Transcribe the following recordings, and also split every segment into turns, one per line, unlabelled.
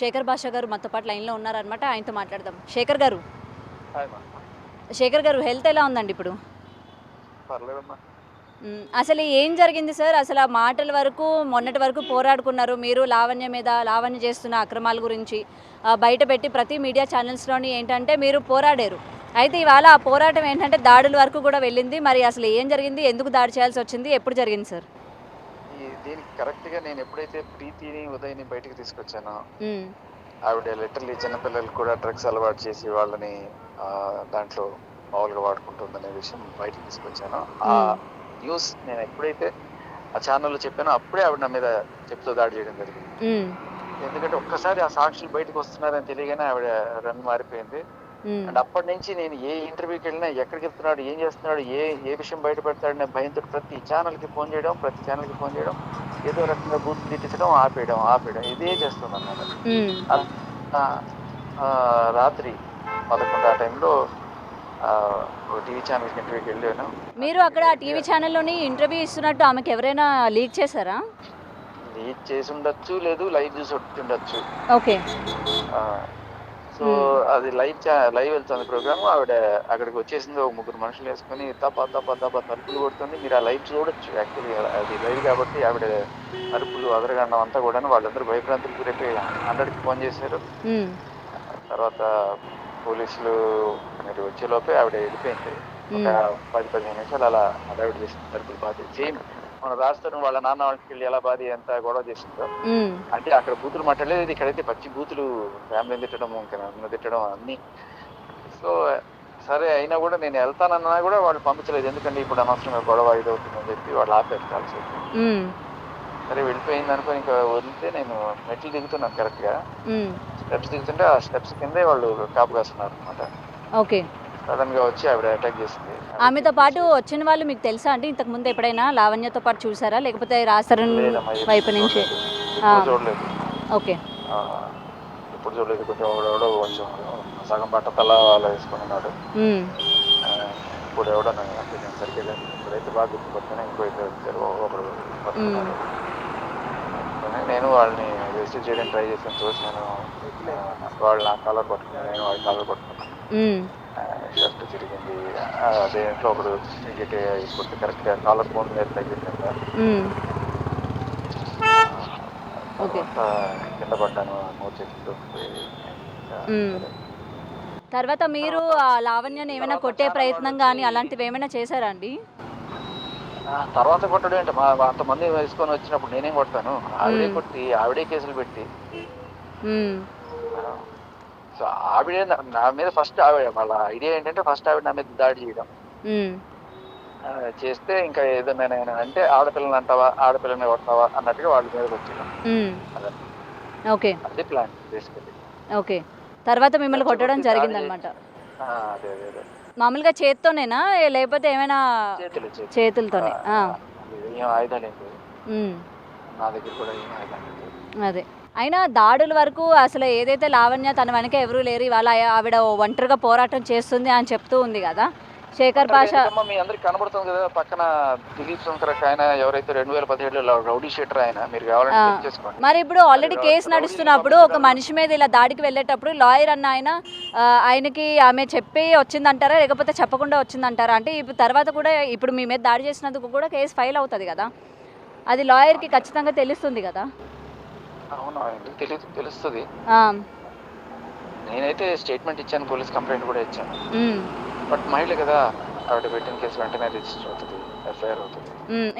శేఖర్ భాషా గారు మనతో పాటు లైన్లో ఉన్నారనమాట. ఆయనతో మాట్లాడదాం. శేఖర్ గారు,
హాయ్ మా.
హెల్త్ ఎలా ఉందండి ఇప్పుడు?
పర్లేదమ్మా.
అసలు ఏం జరిగింది సార్? అసలు ఆ మాటల వరకు మొన్నటి వరకు పోరాడుకున్నారు మీరు లావణ్య మీద, లావణ్య చేస్తున్న అక్రమాల గురించి బయట పెట్టి ప్రతి మీడియా ఛానల్స్లోని ఏంటంటే మీరు పోరాడారు. అయితే ఇవాళ ఆ పోరాటం ఏంటంటే దాడుల వరకు కూడా వెళ్ళింది. మరి అసలు ఏం జరిగింది? ఎందుకు దాడి చేయాల్సి వచ్చింది? ఎప్పుడు జరిగింది సార్?
దీనికి కరెక్ట్గా నేను ఎప్పుడైతే ప్రీతిని ఉదయ్ని బయటికి తీసుకొచ్చానో,
మ్మ్.
ఆవిడ లిటరలీ చిన్నపిల్లలకు కూడా డ్రగ్స్ అలవాటు చేసి వాళ్ళని దాంట్లో మామూలుగా వాడుకుంటుందనే విషయం బయటికి తీసుకొచ్చాను. ఆ న్యూస్ నేను ఎప్పుడైతే ఆ ఛానల్లో చెప్పానో అప్పుడే ఆవిడ నా మీద చెప్తూ దాడి చేయడం జరిగింది. ఎందుకంటే ఒక్కసారి ఆ సాక్షులు బయటకు వస్తున్నారని తెలియగానే ఆవిడ రన్ మారిపోయింది. అండ్ అప్పటి నుంచి నేను ఏ ఇంటర్వ్యూకి వెళ్ళినా ఎక్కడికి వెళ్తున్నాడు, ఏం చేస్తున్నాడు, ఏ విషయం బయట పెడతాడనే భయంతో ప్రతి ఛానల్కి ఫోన్ చేయడం, ఏదో రకంగా బూత్ తిట్టించడం, ఆపేయడం ఇదే చేస్తున్నాను అన్నమాట. రాత్రి 11 ఆ టైంలో టీవీ ఛానల్కి ఇంటర్వ్యూకి వెళ్ళాను.
మీరు అక్కడ టీవీ ఛానల్లోని ఇంటర్వ్యూ ఇస్తున్నట్టు ఆమెకు ఎవరైనా లీక్ చేశారా?
లీక్ చేసి ఉండొచ్చు, లేదు లైవ్ చూసి ఉండొచ్చు.
ఓకే.
సో అది లైవ్ వెళ్తుంది ప్రోగ్రామ్. ఆవిడ అక్కడికి వచ్చేసింది, ఒక 3 మనుషులు వేసుకొని తప్ప తలుపులు కొడుతుంది. మీరు ఆ లైవ్ చూడొచ్చు. యాక్చువల్లీ అది లైవ్ కాబట్టి ఆవిడ అరుపులు అదరగండం అంతా కూడా వాళ్ళందరూ భయభ్రాంతులు గురైపోయి 100కి ఫోన్ చేశారు. తర్వాత పోలీసులు అనేది వచ్చేలోపే ఆవిడ వెళ్ళిపోయింది. ఒక 10-15 నిమిషాలు అలా ఆవిడ చేసిన తలుపులు బాధ సేమ్ మన రాష్ట్రం వాళ్ళ నాన్న వాళ్ళకి వెళ్ళి ఎలా బాధ ఎంత గొడవ చేసిందో, అంటే అక్కడ బూతులు మాట్లాడలేదు, ఇక్కడైతే పచ్చి బూతులు, ఫ్యామిలీని తిట్టడం, ఇంకా నన్ను తిట్టడం అన్ని. సో సరే అయినా కూడా నేను వెళ్తానన్నా కూడా వాళ్ళు పంపించలేదు. ఎందుకంటే ఇప్పుడు అనవసరంగా గొడవ ఇదవుతుందని చెప్పి వాళ్ళు ఆపేరు చాలాసేపు. సరే వెళ్ళిపోయింది అనుకో ఇంకా వదిలితే నేను మెట్లు దిగుతున్నాను. కరెక్ట్గా స్టెప్స్ దిగుతుంటే ఆ స్టెప్స్ కిందే వాళ్ళు కాపు కాస్తున్నారు అనమాట.
ఓకే.
సడన్ గా వచ్చి ఆవిడ అటాక్ చేసింది.
ఆమెతో పాటు వచ్చిన వాళ్ళు మీకు తెలుసా అండి? ఇంతకు ముందు ఎప్పుడైనా లావణ్యతో పాటు చూసారా, లేకపోతే రాస్తారని వైపు నుంచి?
చూడలేదు.
ఓకే.
ఇప్పుడు చూడలేదు. కొంచెం సగం బట్ట తల అలా వేసుకుని ఉన్నాడు. ఇప్పుడు ఎవడో నేను సరిగ్గా ఇప్పుడైతే బాగా గుర్తుపడుతున్నా. ఇంకో ఇద్దరు వచ్చారు, ఒకరు పట్టుకున్నారు. నేను వాళ్ళని రిజిస్టర్ చేయడానికి ట్రై చేసాను. చూసాను వాళ్ళు నా కాలర్ పట్టుకున్నాను, నేను వాళ్ళ కాలర్ పట్టుకున్నాను. షర్ట్ తిరిగింది. దేంట్లో ఒకడు కొట్టి కరెక్ట్గా కాలర్ ఫోన్ మీద తగ్గింది. కింద పడ్డాను.
తర్వాత మీరు లావణ్యని ఏమైనా కొట్టే ప్రయత్నం కానీ అలాంటివి ఏమైనా చేశారా అండి?
తర్వాత కొట్టడం అంటే అంతమంది వేసుకొని వచ్చినప్పుడు నేనేం కొడతాను? ఆవిడే కొట్టి ఆవిడే కేసులు పెట్టి. సో ఆవిడే నా మీద ఫస్ట్ ఆవిడ వాళ్ళ ఐడియా ఏంటంటే ఫస్ట్ ఆవిడ నా మీద దాడి చేయడం. చేస్తే ఇంకా ఏదైనా నేను అంటే ఆడపిల్లని అంటావా, ఆడపిల్లని కొడతావా అన్నట్టుగా వాళ్ళ మీదకి వచ్చేయడం.
ఓకే.
అదే ప్లాన్ బేసికల్లీ.
ఓకే. తర్వాత మిమ్మల్ని కొట్టడం జరిగింది అనమాట.
అదే
మామూలుగా చేత్తోనేనా లేకపోతే ఏమైనా? చేతులతోనే.
ఏం ఆయుధాలు ఏం లేవు నా దగ్గర కూడా, ఏం ఆయుధాలు లేవు.
అదే అయినా దాడుల వరకు అసలు ఏదైతే లావణ్య తన వెనక ఎవరూ లేరు, ఇవాళ ఆవిడ ఒంటరిగా పోరాటం చేస్తుంది అని చెప్తూ ఉంది కదా శేఖర్ భాష.
మీ అందరికి కనబడుతుంది కదా పక్కన దిలీప్ శంకర్ ఆయన, ఎవరైతే 2017లో రౌడీ షీటర్ ఆయన, మీరు కావాలంటే చెక్ చేసుకోండి.
మరి ఇప్పుడు ఆల్రెడీ కేసు నడుస్తున్నప్పుడు ఒక మనిషి మీద ఇలా దాడికి వెళ్ళేటప్పుడు లాయర్ అన్న ఆయనకి ఆమె చెప్పి వచ్చిందంటారా లేకపోతే చెప్పకుండా వచ్చిందంటారా? అంటే ఇప్పుడు తర్వాత కూడా ఇప్పుడు మీ మీద దాడి చేసినందుకు కూడా కేసు ఫైల్ అవుతుంది కదా, అది లాయర్కి ఖచ్చితంగా తెలుస్తుంది కదా?
అవును, తెలుస్తుంది. నేనైతే స్టేట్మెంట్ ఇచ్చాను, పోలీస్ కంప్లైంట్ కూడా ఇచ్చాను. బట్ మహిళ కదా, ఆవిడ పెట్టిన కేసు వెంటనే రిజిస్టర్ అవుతుంది, ఎఫ్ఐఆర్ అవుతుంది.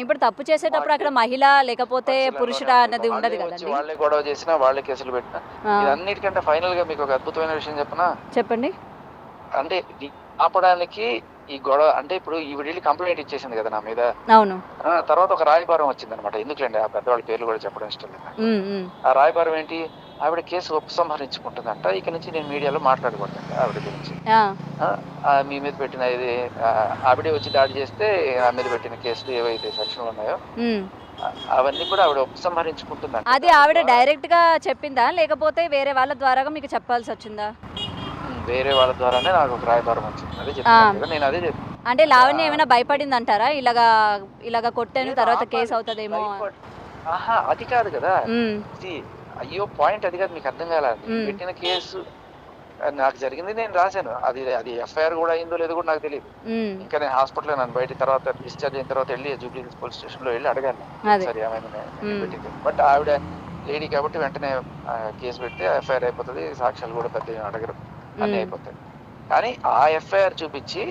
ఇప్పుడు తప్పు చేసేటప్పుడు అక్కడ మహిళ లేకపోతే పురుషుడు అన్నది ఉండదు కదండి.
వాళ్ళే గొడవ చేసినా వాళ్ళే కేసులు పెట్టినా, ఇదన్నిటికంటే ఫైనల్ గా మీకు ఒక అద్భుతమైన విషయం చెప్పనా?
చెప్పండి.
అంటే ఆపడానికి ఈ గొడవ అంటే ఇప్పుడు ఈవిడ వెళ్ళి కంప్లైంట్ ఇచ్చేసింది కదా నా మీద.
అవును.
తర్వాత ఒక రాయబారం వచ్చింది అనమాట. ఎందుకులేండి ఆ పెద్దవాళ్ళ పేర్లు కూడా చెప్పడం ఇష్టం లేదు. ఆ రాయబారం ఏంటి, ఆవిడ కేసు ఉపసంహరించుకుంటుందంట, ఇక నుంచి నేను మీడియాలో మాట్లాడకూడదంట ఆవిడ గురించి. మీ మీద పెట్టిన ఇది ఆవిడే వచ్చి దాడి చేస్తే ఆ మీద పెట్టిన కేసులు ఏవైతే సెక్షన్లు ఉన్నాయో అవన్నీ కూడా ఆవిడ ఉపసంహరించుకుంటుందంట.
అది ఆవిడ డైరెక్ట్ గా చెప్పిందా లేకపోతే వేరే వాళ్ళ ద్వారా మీకు చెప్పాల్సి వచ్చిందా?
వేరే వాళ్ళ ద్వారానే నాకు ఒక రాయబారం వచ్చింది. అదే చెప్పాను, నేను అదే చెప్పాను.
అంటే లావణ్య ఏమైనా భయపడింది అంటారా? ఇలాగా కొట్టాను తర్వాత కేసు అవుతుందేమో?
ఆహా! అది కాదు కదా!
హ్మ్.
సీ అయ్యో! పాయింట్ అది కాదు, మీకు అర్థం కాలా. నేను
హ్మ్.
పెట్టిన కేసు నాకు జరిగింది నేను రాసాను. అది అది ఎఫ్ఐఆర్ గూడా అయిందో లేదో కూడా నాకు తెలీదు.
హ్మ్.
ఇంకా నేను హాస్పిటల్‌లో నన్ను బయట తర్వాత డిశ్చార్జ్ అయిన తర్వాత ఎళ్లి జూబ్లీ హిల్స్ పోలీస్ స్టేషన్‌లో ఎళ్లి అడిగాను.
అదే.
సార్ ఏమైంది నేను
హ్మ్.
పెట్టింది. బట్ ఆవిడ లేడీ కాబట్టి వెంటనే కేస్ పెడితే ఎఫ్ఐఆర్ అయిపోతది. సాక్ష్యాలు కూడా పెద్దగా అడగరు. అన్నీ
హ్మ్.
అయిపోతాయి. కానీ ఆ ఎఫ్ఐఆర్ చూపిచ్చి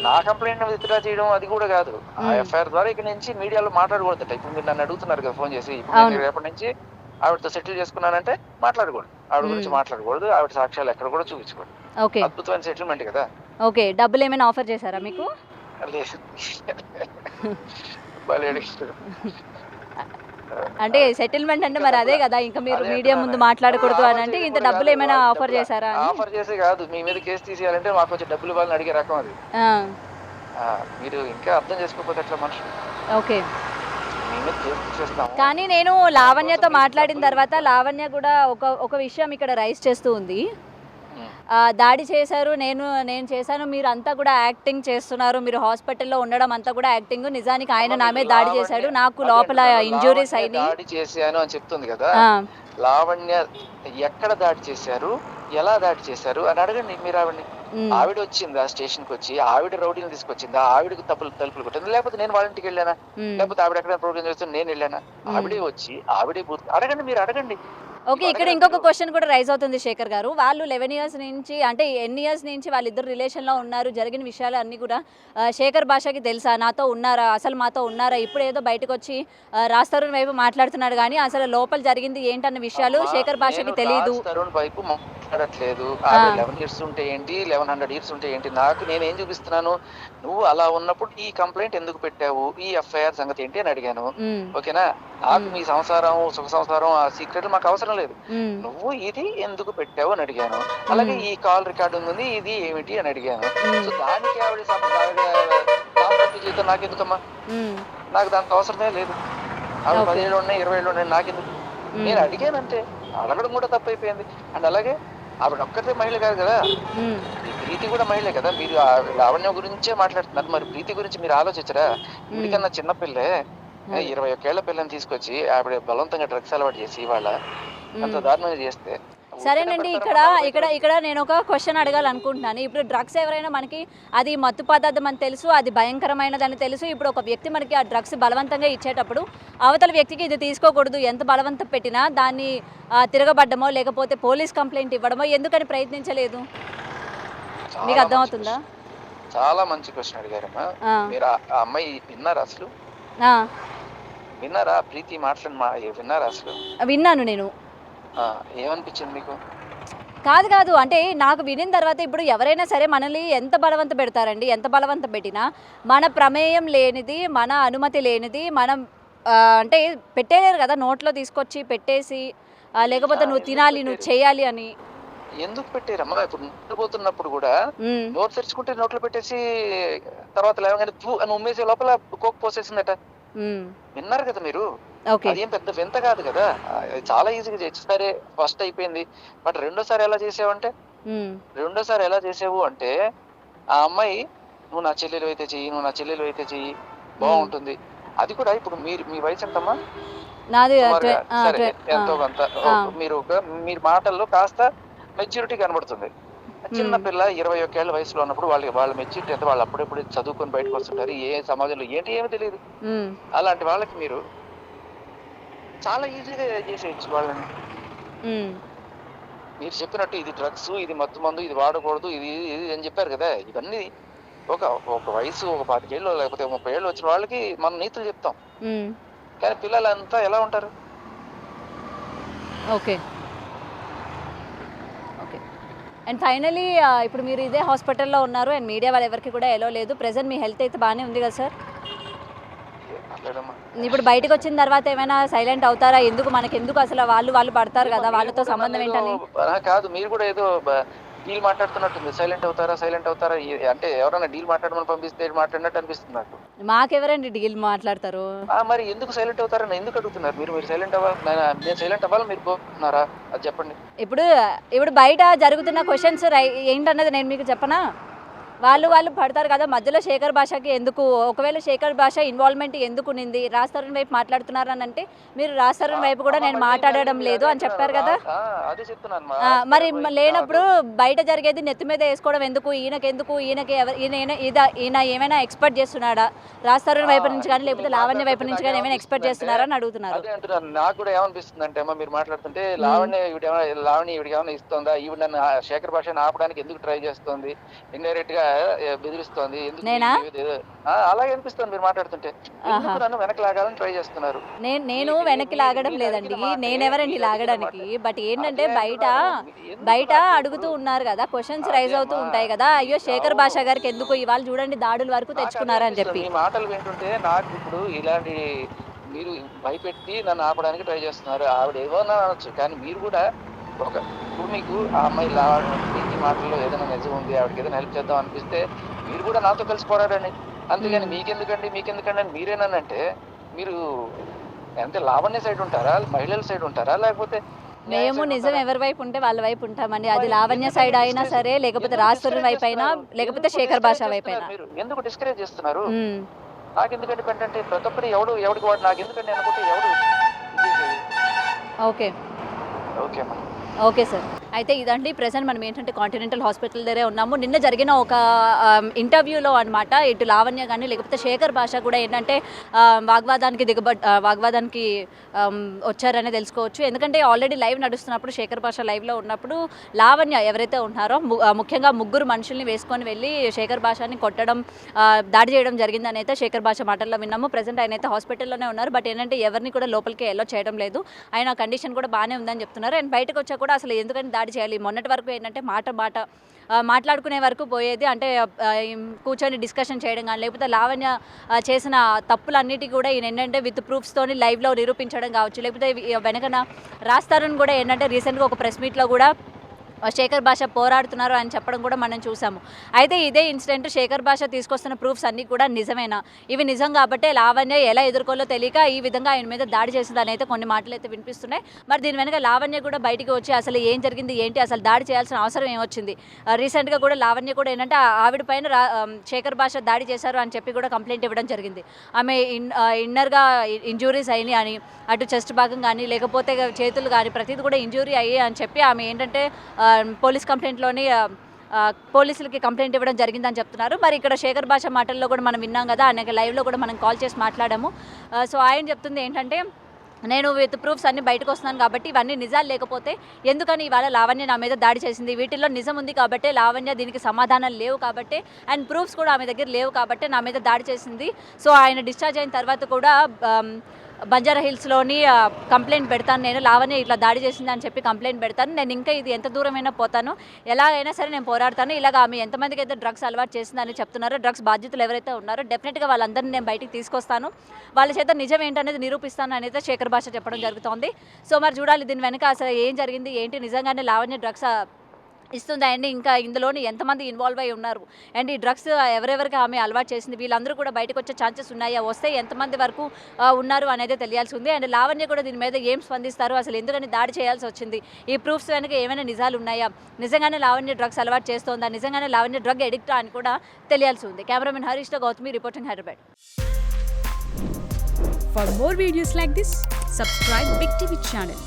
నా కంప్లెయింట్‌ని విత్‌డ్రా చేయడం అది కూడా కాదు. ఆ
హ్మ్.
ఎఫ్ఐఆర్ ద్వారా ఇక నుంచి మీడియాలో మాట్లాడకూడదట. ఇప్పుడు మీరు నన్ను అడుగుతున్నారు కదా ఫోన్ చేసి. ఇప్పుడు
అవును.
నేను రేపటి నుంచి ఆవిడతో సెటిల్ చేసుకున్నానంటే మాట్లాడకూడదు. ఆవిడ గురించి
హ్మ్.
మాట్లాడకూడదు. ఆవిడ సాక్ష్యాలు ఎక్కడ కూడా చూపించకూడదు.
ఓకే.
అద్భుతమైన సెటిల్‌మెంట్ కదా!
ఓకే. డబ్బులేమైనా ఆఫర్ చేశారా మీకు?
లేదు. భలే అడిగారు.
అంటే సెటిల్‌మెంట్ అంటే
ఇంకా
మరి అదే
డబ్బులా?
గదా! ఇంక మీరు
అదే
మీడియా
అంటున్నాను.
ముందు
డబ్బులు
మాట్లాడకూడదు
ఆఫర్
అనంటే
చేయడం
ఇంత
కూడా కాదు.
డబ్బులేమైనా
వాళ్ళు
ఆఫర్
డబ్బులు
చేశారా అని?
ఆఫర్ చేసి కాదు. మీ మీద కేస్ తీసేయాలంటే మాకు కొంచెం డబ్బులు ఇవ్వాలని అడిగే రకం అది.
ఆ!
మీరు ఇంకా అర్థం చేసుకోకపోతే ఎట్లా మనుషులు?
ఓకే.
మీ మీద కేస్ తీసేస్తాము.
కానీ నేను
దానికోసం
లావణ్యతో
మీరు
మాట్లాడిన
డబ్బులు
తర్వాత లావణ్య గూడా ఒక విషయం ఇక్కడ రైజ్ చేస్తూ ఉంది.
హ్మ్.
దాడి చేశారు. నేను చేశాను. మీరంతా కూడా యాక్టింగ్ చేస్తున్నారు. మీరు హాస్పిటల్‌లో ఉండడం అంతా కూడా యాక్టింగ్. నిజానికి
అమ్మ
ఆయన నా
మీకు
మీద దాడి
లావణ్య
చేశాడు. నాకు
అదే
లోపల
అంటున్నాను.
ఇంజ్యూరీస్
లావణ్య
అయినియి.
దాడి చేశాను అని చెప్తుంది కదా!
ఆ!
లావణ్య ఎక్కడ దాడి చేశారు? ఎలా దాడి చేశారు? అని అడగండి మీరు ఆవిడని.
హ్మ్.
ఆవిడొచ్చిందా స్టేషన్‌కొచ్చి? ఆవిడ రౌడీని తీసుకొచ్చిందా? ఆవిడకి తలుపులు కొట్టిందా? లేకపోతే నేను వాళ్ళ ఇంటికెళ్ళానా?
హ్మ్.
లేకపోతే ఆవిడ ఎక్కడైనా ప్రోగ్రామ్ చేస్తుంటే నేనెళ్ళానా?
హ్మ్.
ఆవిడే వచ్చి, ఆవిడే అడగండి, మీరు అడగండి.
ఓకే.
మీకు
ఇక్కడ
అడగరా
ఇంకొక
మీరు?
క్వెషన్ కూడా రైజ్ అవుతుంది శేఖర్ గారు. వాళ్ళు 11 ఇయర్స్ నుంచి అంటే ఎన్ని ఇయర్స్ నుంచి వాళ్ళిద్దరు రిలేషన్‌లో ఉన్నారు? జరిగిన విషయాలు అన్నీ కూడా శేఖర్ భాషకి తెలుసా? నాతో ఉన్నారా? అసలు మాతో ఉన్నారా? ఇప్పుడేదో బయటకొచ్చి రాజ్ తరుణ్ వైపు మాట్లాడుతున్నాడు గానీ, అసలు లోపల జరిగింది ఏంటన్న విషయాలు
అమ్మా!
శేఖర్
నేను
భాషకి తెలీదు.
రాజ్ తరుణ్ వైపు మాట్లాడట్లేదు.
ఆ!
ఆవిడ 11 ఇయర్స్ ఉంటే ఏంటి? 1100 ఇయర్స్ ఉంటే ఏంటి? నాకు నేనేం చూపిస్తున్నాను? నువ్వు అలా ఉన్నప్పుడు ఈ కంప్లెయింట్ ఎందుకు పెట్టావు? ఈ ఎఫ్ఐఆర్ సంగతి ఏంటి అని అడిగాను.
హ్మ్.
ఓకేనా? నాకు
హ్మ్.
మీ సంసారం, సుఖ సంసారం, ఆ సీక్రెట్లు మాకు అవసరం లేదు.
హ్మ్.
నువ్వు ఇది ఎందుకు పెట్టావు అని అడిగాను. అలాగే
హ్మ్.
ఈ కాల్ రికార్డింగ్ ఉంది. ఇది ఏమిటి అని అడిగాను. సో,
హ్మ్.
దానికి ఆవిడ దాంపత్య జీవితం నాకెందుకమ్మా?
హ్మ్.
నాకు దాంతో అవసరమే లేదు. ఆవిడ 10
ఓకే.
ఏళ్ళు ఉన్నాయి, 20 ఏళ్ళు ఉన్నాయి నాకెందుకు? నేను
హ్మ్.
అడిగానంతే. అడగడం కూడా తప్పైపోయింది. అండ్ అలాగే ఆవిడ ఒక్కతే మహిళ కాదు కదా!
హ్మ్.
ప్రీతి కూడా మహిళే కదా! మీరు లావణ్య గురించే మాట్లాడుతున్నారు. మరి ప్రీతి గురించి మీరు ఆలోచించరా?
హ్మ్.
ఈవిడికన్నా చిన్న పిల్లే.
అదే.
21 ఏళ్ల పిల్లని తీసుకొచ్చి ఆవిడ బలవంతంగా డ్రగ్స్ అలవాటు చేసి ఇవాళ అంత
హ్మ్.
దారుణంగా చేస్తే ఊరికనే
సరేనండి. ఇక్కడ
పెడతారమ్మా 45
ఇక్కడ
రోజులకి.
ఇక్కడ నేనొక క్వెషన్ అడగాలనుకుంటున్నాను. ఇప్పుడు డ్రగ్స్ ఎవరైనా మనకి అది మత్తు పదార్థం అని తెలుసు. అది భయంకరమైనదని తెలుసు. ఇప్పుడు ఒక వ్యక్తి మనకి ఆ డ్రగ్స్ బలవంతంగా ఇచ్చేటప్పుడు, అవతల వ్యక్తికి ఇది తీసుకోకూడదు. ఎంత బలవంతం పెట్టినా దాన్ని తిరగబడ్డమో, లేకపోతే పోలీస్ కంప్లెయింట్ ఇవ్వడమో ఎందుకని ప్రయత్నించలేదు? మీకు
చాలా మంచి
అర్థమవుతుందా?
క్వెషన్. చాలా మంచి క్వెషన్ అడిగారమ్మా.
ఆ!
మీరు ఆ అమ్మాయి విన్నారా అసలు?
ఆ!
విన్నారా? ప్రీతి మాటలను విన్నారా అసలు?
విన్నాను నేను.
ఆ! ఏమనిపించింది మీకు?
కాదు. అంటే నాకు వినిన తర్వాత ఇప్పుడు ఎవరైనా సరే మనల్ని ఎంత బలవంత పెడతారండి. ఎంత బలవంత పెట్టినా మన ప్రమేయం లేనిది, మన అనుమతి లేనిది మనం అంటే పెట్టేయలేరు కదా! నోట్లో తీసుకొచ్చి పెట్టేసి లేకపోతే నువ్వు
ఎందుకు
తినాలి, నువ్వు
పెట్టారు?
చేయాలి అని.
ఎందుకు పెట్టారమ్మా? ఇప్పుడు నిద్రపోతున్నప్పుడు గూడా
హ్మ్.
నోరు తెరుచుకుంటే నోట్లో పెట్టేసి తర్వాత లేవగానే థూ అని ఉమ్మేసే లోపల కోక్ పోసేసిందట.
హ్మ్.
విన్నారు కదా మీరు.
ఓకే.
అదేం పెద్ద వింత కాదు కదా! అది చాలా ఈజీగా చేయొచ్చు. సరే ఫస్ట్ అయిపోయింది. బట్ రెండోసారి ఎలా చేసావంటే,
హ్మ్.
రెండోసారి ఎలా చేసావు అంటే, ఆ అమ్మాయి "నువ్వు నా చెల్లెలివైతే చెయ్యి, నువ్వు నా చెల్లెలివైతే చెయ్యి
హ్మ్.
బావుంటుంది." అది కూడా ఇప్పుడు మీ వయసెంతమ్మా?
నాది
సుమారుగా సరే
ఆ!
ఎంతో కొంత
ఆ!
మీరు మాటల్లో కాస్త మెచ్యూరిటీ కనబడుతుంది. చిన్న
హ్మ్.
పిల్ల 21 ఏళ్ల వయసులో ఉన్నప్పుడు వాళ్ళ మెచ్యూరిటీ ఎంత, వాళ్ళు అప్పుడప్పుడే చదువుకొని బయటకొస్తుంటారు. ఏ సమాజంలో ఏంటి ఏమి తెలీదు.
హ్మ్.
అలాంటి వాళ్ళకి మీరు చాలా ఈజీగా చేసేయొచ్చు వాళ్ళని.
హ్మ్.
మీరు చెప్పినట్టు ఇది డ్రగ్స్, ఇది మత్తుమందు, ఇది వాడకూడదు, ఇది అని చెప్పారు కదా! ఇవన్నీ ఒక ఒక వయసు ఒక 25 ఏళ్ళు లేకపోతే 30 ఏళ్ళు వచ్చిన వాళ్ళకి మనం నీతులు చెప్తాం.
హ్మ్.
కానీ పిల్లలంతా ఎలా ఉంటారు?
ఓకే. ఓకే. అండ్ ఫైనల్లీ ఇప్పుడు మీరు ఇదే హాస్పిటల్‌లో ఉన్నారు. అండ్ మీడియా వాళ్ళెవరికీ కూడా ఎలో లేదు. ప్రెజెంట్ మీ హెల్త్ అయితే బానే ఉంది కదా సార్?
ఏం పర్లేదమ్మా.
ఇప్పుడు బయటికొచ్చిన తర్వాత ఏమైనా సైలెంట్ అవుతారా? మనకెందుకు అసలు వాళ్ళు పడతారు
ఏమో
గదా!
మీరు
వాళ్ళతో
కూడా
సంబంధం
నన్నేదో
ఏంటని?
కాదు, మీరు కూడా ఏదో డీల్ మాట్లాడుతున్నట్టుంది. సైలెంట్ అవుతారా? సైలెంట్ అవుతారా? అంటే ఎవరైనా డీల్ మాట్లాడమని పంపిస్తే మాట్లాడినట్టు అనిపిస్తుంది నాకు.
మాకెవరండి డీల్ మాట్లాడతారు?
మరి ఎందుకు సైలెంట్ అవుతారని ఎందుకు అడుగుతున్నారు? మీరు సైలెంట్ అవ్వాలి. నేను సైలెంట్ అవ్వాలని మీరు కోరుకుంటున్నారా? అది చెప్పండి.
ఇప్పుడు, ఇప్పుడు బయట జరుగుతున్న క్వెషన్స్ ఏంటన్నది నేను మీకు చెప్పనా? వాళ్ళు పడతారు కదా, మధ్యలో శేఖర్ భాషకి ఎందుకు, ఒకవేళ శేఖర్ భాష ఇన్వాల్వ్మెంట్ ఎందుకు ఉంది, రాజ్ తరుణ్ వైపు మాట్లాడుతున్నారు అని అంటే మీరు రాజ్ తరుణ్ వైపు కూడా నేను మాట్లాడడం లేదు అని చెప్పారు కదా.
అదే చెప్తున్నాను
మరి లేనప్పుడు బయట జరిగేది నెత్తి మీద వేసుకోవడం ఎందుకు, ఈయనకి ఈయన ఏమైనా ఎక్స్పెక్ట్ చేస్తున్నాడా రాజ్ తరుణ్ వైపు నుంచి కానీ లేకపోతే లావణ్య వైపు నుంచి కానీ ఏమైనా ఎక్స్పెక్ట్ చేస్తున్నారా అని అడుగుతున్నారు.
అదే అంటున్నాను. నాకు కూడా ఏమనిపిస్తుంది అంటే అమ్మ మీరు మాట్లాడుతుంటే లావణ్య ఈవిడికి ఏమైనా ఇస్తుందా, ఈవిడ నన్ను శేఖర్ భాషను ఆపడానికి ఎందుకు ట్రై చేస్తుంది, ఇండైరెక్ట్ గా బెదిరిస్తోంది ఎందుకు, అలాగే అనిపిస్తుంది మీరు మాట్లాడుతుంటే. నన్ను వెనక్కి లాగాలని ట్రై చేస్తున్నారు.
నేను వెనక్కి లాగడం లేదండి, నేనెవరండి లాగడానికి. బట్ ఏంటంటే బయట అడుగుతూ ఉన్నారు కదా, క్వశ్చన్స్ రైజ్ అవుతూ ఉంటాయి కదా, అయ్యో శేఖర్ భాష గారికి ఎందుకు ఇవాళ చూడండి దాడుల వరకు తెచ్చుకున్నారని చెప్పి.
ఈ మాటలు వింటుంటే నాకు ఇప్పుడు ఇలాంటి మీరు భయపెట్టి నన్ను ఆపడానికి ట్రై చేస్తున్నారు. ఆవిడ ఏమన్నా అనొచ్చు, కానీ మీరు కూడా ఇప్పుడు మీకు ఆ అమ్మాయి ఈ మాటల్లో ఏదైనా నిజం ఉంది, ఆవిడకి ఏదైనా హెల్ప్ చేద్దాం అనిపిస్తే మీరు కూడా నాతో కలిసి పోరాడండి. అంతేగాని మీకెందుకండి అని మీరేనంటే మీరు అంటే లావణ్య సైడ్ ఉంటారా, మహిళల సైడ్ ఉంటారా, లేకపోతే
మేము నిజం ఎవరి వైపు ఉంటే వాళ్ళ వైపు ఉంటామండి. అది లావణ్య సైడ్ అయినా సరే, లేకపోతే రాజ్ తరుణ్ వైపు అయినా, లేకపోతే శేఖర్ భాష వైపు అయినా.
మీరు ఎందుకు డిస్కరేజ్ చేస్తున్నారు? నాకు ఎందుకంటే అంటే ప్రతి ఒక్కరు ఎవడికి వాడు నాకు ఎందుకంటే అనుకుంటే ఎవడు.
ఓకే
ఓకే అమ్మా.
Okay sir. అయితే ఇదండి ప్రెసెంట్ మనం ఏంటంటే కాంటినెంటల్ హాస్పిటల్ దగ్గరే ఉన్నాము. నిన్న జరిగిన ఒక ఇంటర్వ్యూలో అనమాట, ఇటు లావణ్య కానీ లేకపోతే శేఖర్ భాష కూడా ఏంటంటే వాగ్వాదానికి వచ్చారనే తెలుసుకోవచ్చు. ఎందుకంటే ఆల్రెడీ లైవ్ నడుస్తున్నప్పుడు, శేఖర్ భాష లైవ్లో ఉన్నప్పుడు లావణ్య ఎవరైతే ఉన్నారో ముఖ్యంగా ముగ్గురు మనుషుల్ని వేసుకొని వెళ్ళి శేఖర్ భాషని కొట్టడం, దాడి చేయడం జరిగిందని అయితే శేఖర్ భాష మాటల్లో విన్నాము. ప్రెసెంట్ ఆయన అయితే హాస్పిటల్లోనే ఉన్నారు. బట్ ఏంటంటే ఎవరిని కూడా లోపలికి ఎల్లో చేయడం లేదు. ఆయన కండిషన్ కూడా బాగానే ఉందని చెప్తున్నారు. అండ్ బయటకు వచ్చా కూడా అసలు ఎందుకని దాడి చేయాలి, మొన్నటి వరకు ఏంటంటే మాట్లాడుకునే వరకు పోయేది, అంటే కూర్చొని డిస్కషన్ చేయడం కానీ లేకపోతే లావణ్య చేసిన తప్పులన్నిటి కూడా ఈయన ఏంటంటే విత్ ప్రూఫ్స్తోని లైవ్లో నిరూపించడం కావచ్చు, లేకపోతే వెనకన రాజ్ తరుణ్ కూడా ఏంటంటే రీసెంట్గా ఒక ప్రెస్ మీట్లో కూడా శేఖర్ భాష పోరాడుతున్నారు అని చెప్పడం కూడా మనం చూసాము. అయితే ఇదే ఇన్సిడెంట్ శేఖర్ భాష తీసుకొస్తున్న ప్రూఫ్స్ అన్నీ కూడా నిజమేనా, ఇవి నిజం కాబట్టే లావణ్య ఎలా ఎదుర్కోలో తెలియక ఈ విధంగా ఆయన మీద దాడి చేసిందని అయితే కొన్ని మాటలు అయితే వినిపిస్తున్నాయి. మరి దీని వెనక లావణ్య కూడా బయటికి వచ్చి అసలు ఏం జరిగింది ఏంటి, అసలు దాడి చేయాల్సిన అవసరం ఏమొచ్చింది, రీసెంట్గా కూడా లావణ్య కూడా ఏంటంటే ఆవిడ పైన శేఖర్ భాష దాడి చేశారు అని చెప్పి కూడా కంప్లైంట్ ఇవ్వడం జరిగింది. ఆమె ఇన్నర్గా ఇంజూరీస్ అయినాయి అని, అటు చెస్ట్ భాగం కానీ లేకపోతే చేతులు కానీ ప్రతిదీ కూడా ఇంజూరీ అయ్యాయి అని చెప్పి ఆమె ఏంటంటే పోలీస్ కంప్లైంట్లోని పోలీసులకి కంప్లైంట్ ఇవ్వడం జరిగిందని చెప్తున్నారు. మరి ఇక్కడ శేఖర్ భాష మాటల్లో కూడా మనం విన్నాం కదా, ఆయనకి లైవ్లో కూడా మనం కాల్ చేసి మాట్లాడాము. సో ఆయన చెప్తుంది ఏంటంటే, నేను విత్ ప్రూఫ్స్ అన్నీ బయటకు వస్తున్నాను కాబట్టి ఇవన్నీ నిజాలు లేకపోతే ఎందుకని ఇవాళ లావణ్య నా మీద దాడి చేసింది, వీటిల్లో నిజం ఉంది కాబట్టి లావణ్య దీనికి సమాధానాలు లేవు కాబట్టి అండ్ ప్రూఫ్స్ కూడా ఆమె దగ్గర లేవు కాబట్టి నా మీద దాడి చేసింది. సో ఆయన డిశ్చార్జ్ అయిన తర్వాత కూడా బంజారా హిల్స్లోని కంప్లైంట్ పెడతాను, నేను లావణ్య ఇట్లా దాడి చేసింది అని చెప్పి కంప్లైంట్ పెడతాను, నేను ఇంకా ఇది ఎంత దూరమైనా పోతాను, ఎలాగైనా సరే నేను పోరాడతాను, ఇలాగ ఆమె ఎంతమందికి అయితే డ్రగ్స్ అలవాటు చేసిందని చెప్తున్నారో, డ్రగ్స్ బాధ్యతలు ఎవరైతే ఉన్నారో డెఫినెట్గా వాళ్ళందరినీ నేను బయటికి తీసుకొస్తాను, వాళ్ళ చేత నిజం ఏంటనేది నిరూపిస్తాను అనేది శేఖర్ భాష చెప్పడం జరుగుతోంది. సో మరి చూడాలి దీని వెనక అసలు ఏం జరిగింది ఏంటి, నిజంగానే లావణ్య డ్రగ్స్ ఇస్తుంది అండి, ఇంకా ఇందులోని ఎంతమంది ఇన్వాల్వ్ అయి ఉన్నారు అండ్ ఈ డ్రగ్స్ ఎవరెవరికి ఆమె అలవాటు చేసింది, వీళ్ళందరూ కూడా బయటకు వచ్చే ఛాన్సెస్ ఉన్నాయా, వస్తే ఎంతమంది వరకు ఉన్నారు అనేది తెలియాల్సి ఉంది. అండ్ లావణ్య కూడా దీని మీద ఏం స్పందిస్తారు, అసలు ఎందుకని దాడి చేయాల్సి వచ్చింది, ఈ ప్రూఫ్స్ వెనక ఏమైనా నిజాలు ఉన్నాయా, నిజంగానే లావణ్య డ్రగ్స్ అలవాటు చేస్తోందా, నిజంగానే లావణ్య డ్రగ్ ఎడిక్టా అని కూడా తెలియాల్సి ఉంది. కెమెరామెన్ హరీష్తో Gautami reporting Hyderabad.
For more videos like this, subscribe Big TV channel.